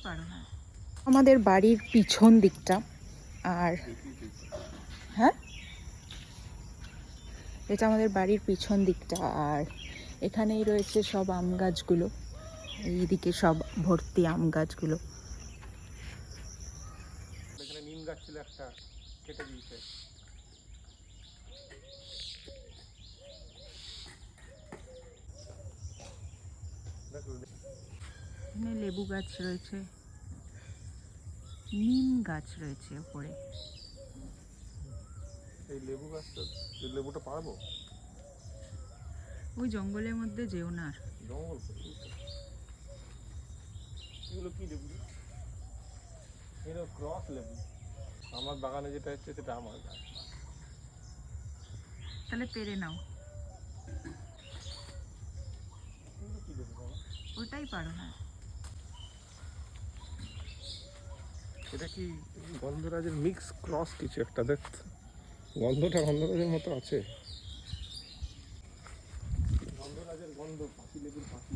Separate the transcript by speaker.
Speaker 1: পারো না। আমাদের বাড়ির পিছন দিকটা, আর হ্যাঁ এটা আমাদের বাড়ির পিছন দিকটা, আর এখানেই রয়েছে সব আম গাছগুলো। এইদিকে সব ভর্তি আম গাছগুলো।
Speaker 2: এখানে নিম গাছ ছিল একটা, কেটে দিয়েছে।
Speaker 1: এখানে লেবু গাছ রয়েছে, নিম গাছ রয়েছে উপরে।
Speaker 2: এই লেবু গাছটা, এই লেবুটা পারবো?
Speaker 1: ওই জঙ্গলের মধ্যে যেও না। আর
Speaker 2: জঙ্গল এগুলো কি লেবু? এগুলো ক্রস লেবু। আমার বাগানে যেটা হচ্ছে সেটা আমার গাছ।
Speaker 1: তাহলে পেরে নাও,
Speaker 2: এগুলো কি লেবু বাবা?
Speaker 1: ওটাই পারো না।
Speaker 2: এটা কি গন্ধরাজের মিক্স ক্রস কিছু একটা দেখতে, গন্ধরাজের মতো আছে। গন্ধরাজের গন্ধ, পাখি লেবুর পাখি।